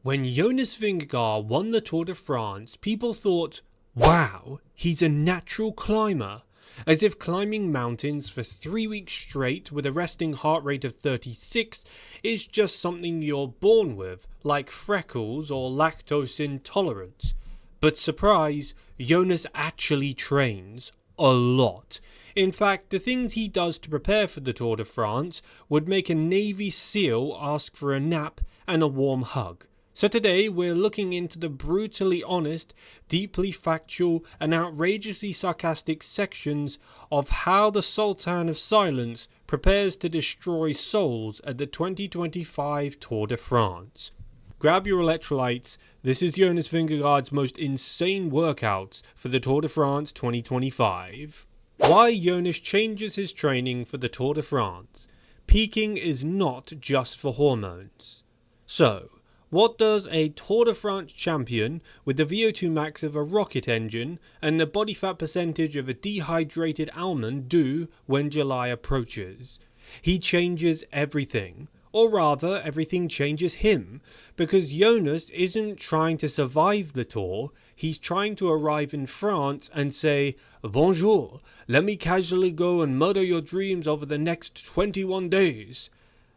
When Jonas Vingegaards won the Tour de France, people thought, wow, he's a natural climber. As if climbing mountains for 3 weeks straight with a resting heart rate of 36 is just something you're born with, like freckles or lactose intolerance. But surprise, Jonas actually trains a lot. In fact, the things he does to prepare for the Tour de France would make a Navy SEAL ask for a nap and a warm hug. So today we're looking into the brutally honest, deeply factual and outrageously sarcastic sections of how the Sultan of Silence prepares to destroy souls at the 2025 Tour de France. Grab your electrolytes, this is Jonas Vingegaards' most insane workouts for the Tour de France 2025. Why Jonas changes his training for the Tour de France. Peaking is not just for hormones. So, what does a Tour de France champion with the VO2 max of a rocket engine and the body fat percentage of a dehydrated almond do when July approaches? He changes everything. Or rather, everything changes him, because Jonas isn't trying to survive the Tour, he's trying to arrive in France and say, "Bonjour, let me casually go and murder your dreams over the next 21 days."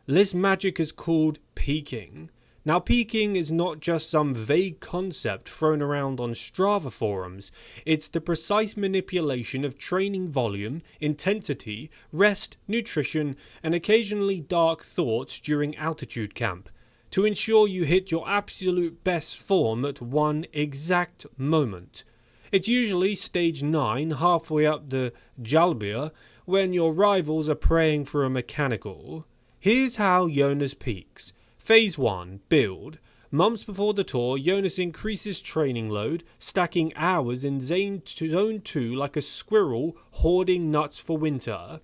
This magic is called peaking. Now, peaking is not just some vague concept thrown around on Strava forums. It's the precise manipulation of training volume, intensity, rest, nutrition, and occasionally dark thoughts during altitude camp to ensure you hit your absolute best form at one exact moment. It's usually stage 9, halfway up the Jalbia, when your rivals are praying for a mechanical. Here's how Jonas peaks. Phase 1. Build. Months before the Tour, Jonas increases training load, stacking hours in Zone 2 like a squirrel hoarding nuts for winter.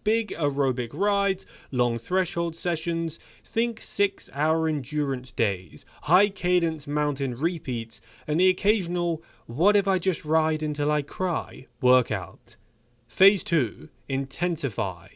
Big aerobic rides, long threshold sessions, think 6-hour endurance days, high cadence mountain repeats, and the occasional "what if I just ride until I cry" workout. Phase 2. Intensify.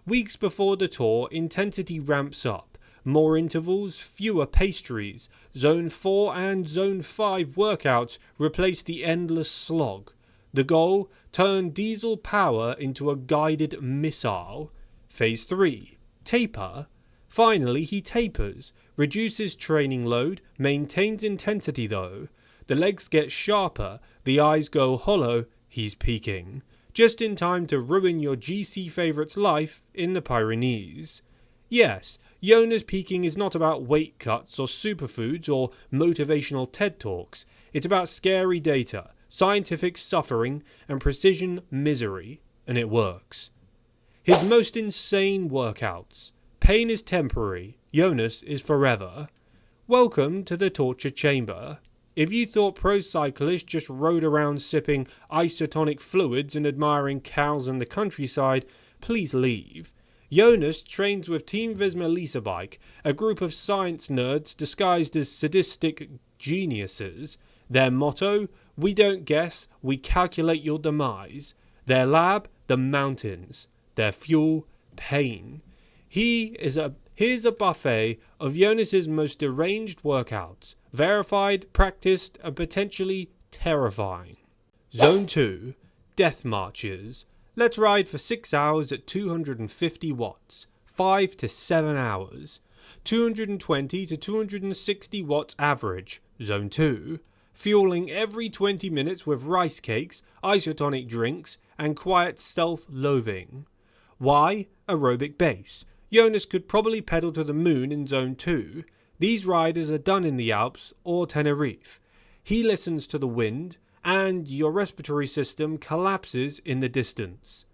Weeks before the Tour, intensity ramps up. More intervals, fewer pastries. Zone 4 and Zone 5 workouts replace the endless slog. The goal? Turn diesel power into a guided missile. Phase 3. Taper. Finally, he tapers, reduces training load, maintains intensity though. The legs get sharper, the eyes go hollow, he's peaking. Just in time to ruin your GC favourite's life in the Pyrenees. Yes, Jonas peaking is not about weight cuts or superfoods or motivational TED Talks. It's about scary data, scientific suffering, and precision misery. And it works. His most insane workouts. Pain is temporary. Jonas is forever. Welcome to the torture chamber. If you thought pro cyclists just rode around sipping isotonic fluids and admiring cows in the countryside, please leave. Jonas trains with Team Visma Leasebike, a group of science nerds disguised as sadistic geniuses. Their motto? We don't guess, we calculate your demise. Their lab? The mountains. Their fuel? Pain. Here's a buffet of Jonas's most deranged workouts. Verified, practiced, and potentially terrifying. Zone 2. Death Marches. Let's ride for 6 hours at 250 watts, 5 to 7 hours, 220 to 260 watts average, Zone 2, fueling every 20 minutes with rice cakes, isotonic drinks, and quiet stealth loathing. Why? Aerobic base. Jonas could probably pedal to the moon in Zone 2. These riders are done in the Alps or Tenerife. He listens to the wind, and your respiratory system collapses in the distance.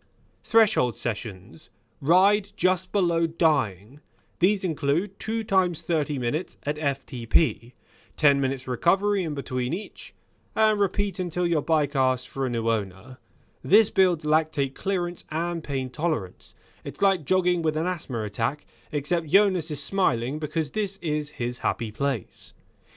Threshold sessions. Ride just below dying. These include 2 times 30 minutes at FTP, 10 minutes recovery in between each, and repeat until your bike asks for a new owner. This builds lactate clearance and pain tolerance. It's like jogging with an asthma attack, except Jonas is smiling because this is his happy place.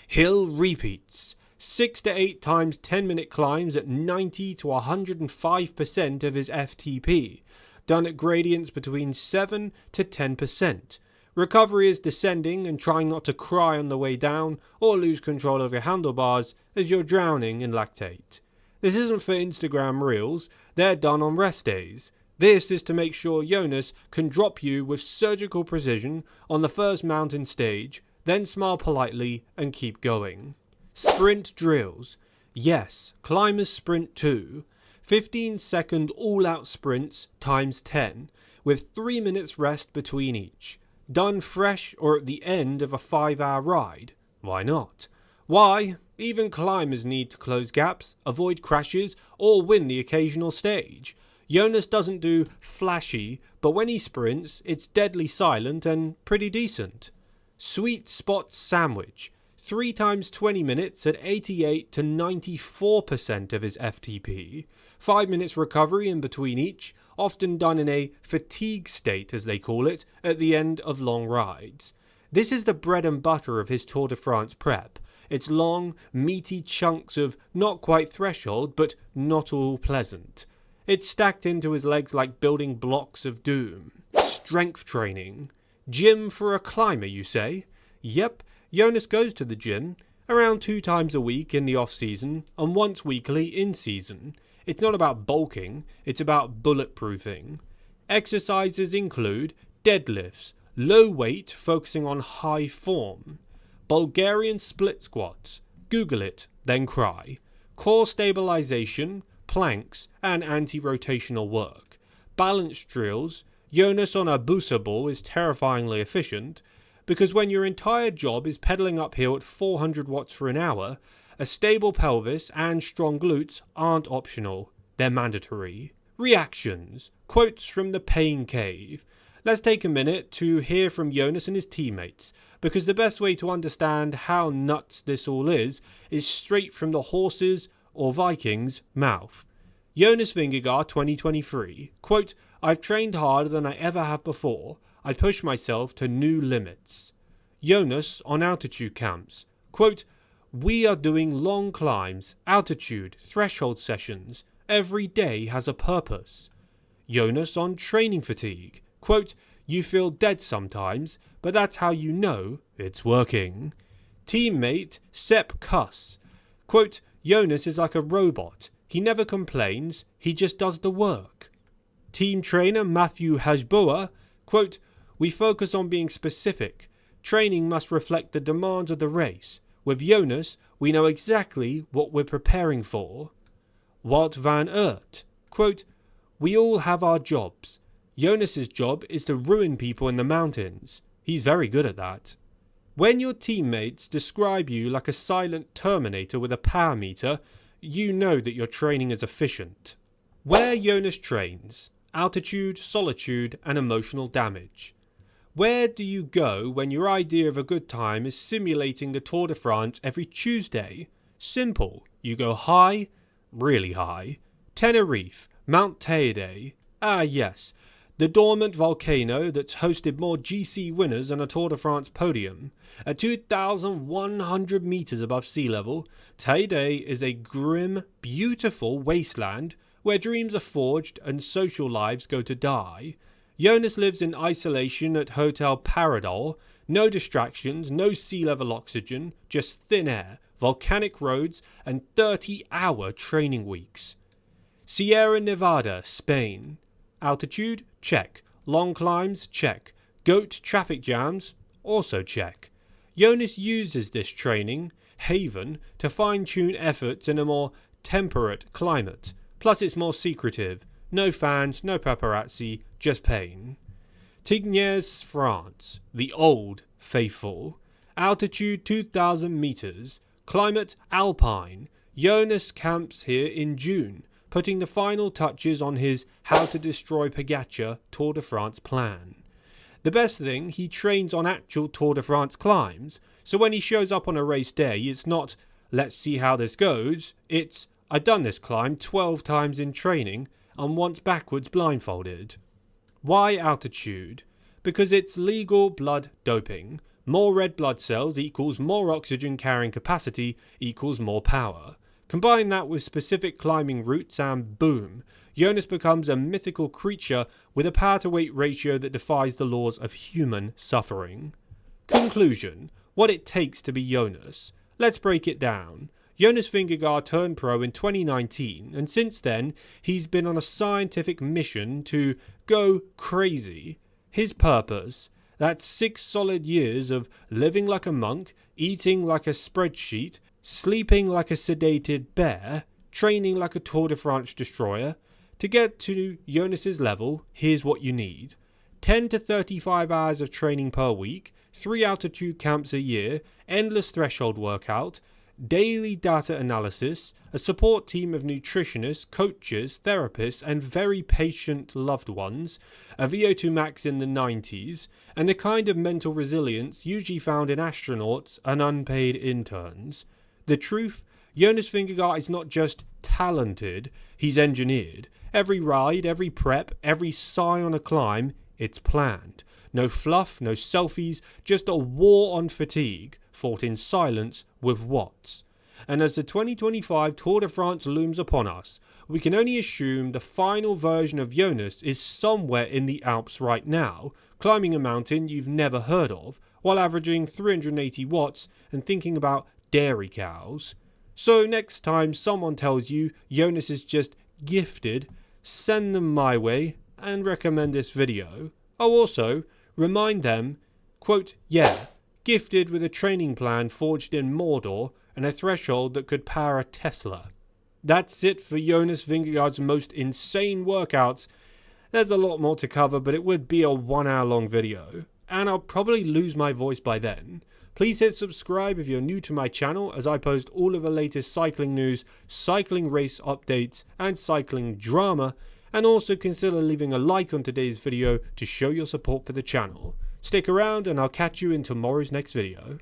Hill repeats. 6 to 8 times 10-minute climbs at 90 to 105% of his FTP, done at gradients between 7 to 10%. Recovery is descending and trying not to cry on the way down or lose control of your handlebars as you're drowning in lactate. This isn't for Instagram reels, they're done on rest days. This is to make sure Jonas can drop you with surgical precision on the first mountain stage, then smile politely and keep going. Sprint drills. Yes, climbers sprint too. 15-second all-out sprints times 10, with 3 minutes rest between each. Done fresh or at the end of a 5-hour ride. Why not? Why? Even climbers need to close gaps, avoid crashes, or win the occasional stage. Jonas doesn't do flashy, but when he sprints, it's deadly silent and pretty decent. Sweet spot sandwich. 3 times 20 minutes at 88 to 94% of his FTP. 5 minutes recovery in between each, often done in a fatigue state as they call it, at the end of long rides. This is the bread and butter of his Tour de France prep. It's long, meaty chunks of not quite threshold, but not all pleasant. It's stacked into his legs like building blocks of doom. Strength training. Gym for a climber, you say? Yep, Jonas goes to the gym, around 2 times a week in the off-season, and once weekly in season. It's not about bulking, it's about bulletproofing. Exercises include deadlifts, low weight focusing on high form, Bulgarian split squats, Google it, then cry, core stabilization, planks, and anti-rotational work, balance drills. Jonas on a Busa ball is terrifyingly efficient, because when your entire job is pedaling uphill at 400 watts for an hour, a stable pelvis and strong glutes aren't optional, they're mandatory. Reactions. Quotes from the pain cave. Let's take a minute to hear from Jonas and his teammates, because the best way to understand how nuts this all is straight from the horse's or Vikings' mouth. Jonas Vingegaards 2023. Quote, I've trained harder than I ever have before. I push myself to new limits. Jonas on altitude camps. Quote, we are doing long climbs, altitude, threshold sessions. Every day has a purpose. Jonas on training fatigue. Quote, you feel dead sometimes, but that's how you know it's working. Teammate Sepp Kuss. Quote, Jonas is like a robot. He never complains, he just does the work. Team trainer Matthew Hajboa. Quote, we focus on being specific. Training must reflect the demands of the race. With Jonas, we know exactly what we're preparing for. Wout van Aert. Quote, we all have our jobs. Jonas's job is to ruin people in the mountains. He's very good at that. When your teammates describe you like a silent Terminator with a power meter, you know that your training is efficient. Where Jonas trains. Altitude, solitude, and emotional damage. Where do you go when your idea of a good time is simulating the Tour de France every Tuesday? Simple. You go high, really high. Tenerife, Mount Teide. Ah yes, the dormant volcano that's hosted more GC winners than a Tour de France podium. At 2,100 meters above sea level, Teide is a grim, beautiful wasteland where dreams are forged and social lives go to die. Jonas lives in isolation at Hotel Paradol. No distractions, no sea level oxygen, just thin air, volcanic roads, and 30-hour training weeks. Sierra Nevada, Spain. Altitude? Check. Long climbs? Check. Goat traffic jams? Also check. Jonas uses this training, haven, to fine-tune efforts in a more temperate climate. Plus it's more secretive. No fans, no paparazzi, just pain. Tignes, France. The old faithful. Altitude 2,000 meters. Climate alpine. Jonas camps here in June, putting the final touches on his How to Destroy Pogačar Tour de France plan. The best thing, he trains on actual Tour de France climbs, so when he shows up on a race day, it's not, let's see how this goes, it's, I've done this climb 12 times in training, and once backwards blindfolded. Why altitude? Because it's legal blood doping. More red blood cells equals more oxygen carrying capacity equals more power. Combine that with specific climbing routes and boom, Jonas becomes a mythical creature with a power-to-weight ratio that defies the laws of human suffering. Conclusion: what it takes to be Jonas. Let's break it down. Jonas Vingegaard turned pro in 2019, and since then, he's been on a scientific mission to go crazy. His purpose: that's 6 solid years of living like a monk, eating like a spreadsheet, sleeping like a sedated bear, training like a Tour de France destroyer. To get to Jonas's level, here's what you need: 10 to 35 hours of training per week, 3 altitude camps a year, endless threshold workout, daily data analysis, a support team of nutritionists, coaches, therapists, and very patient loved ones, a VO2 max in the 90s, and the kind of mental resilience usually found in astronauts and unpaid interns. The truth: Jonas Vingegaard is not just talented, he's engineered. Every ride, every prep, every sigh on a climb, it's planned. No fluff, no selfies, just a war on fatigue, fought in silence with watts. And as the 2025 Tour de France looms upon us, we can only assume the final version of Jonas is somewhere in the Alps right now, climbing a mountain you've never heard of, while averaging 380 watts and thinking about dairy cows. So next time someone tells you Jonas is just gifted, send them my way and recommend this video. Oh, also, remind them, quote, yeah, gifted with a training plan forged in Mordor and a threshold that could power a Tesla. That's it for Jonas Vingegaard's most insane workouts. There's a lot more to cover, but it would be a 1 hour long video, and I'll probably lose my voice by then. Please hit subscribe if you're new to my channel, as I post all of the latest cycling news, cycling race updates, and cycling drama, and also consider leaving a like on today's video to show your support for the channel. Stick around and I'll catch you in tomorrow's next video.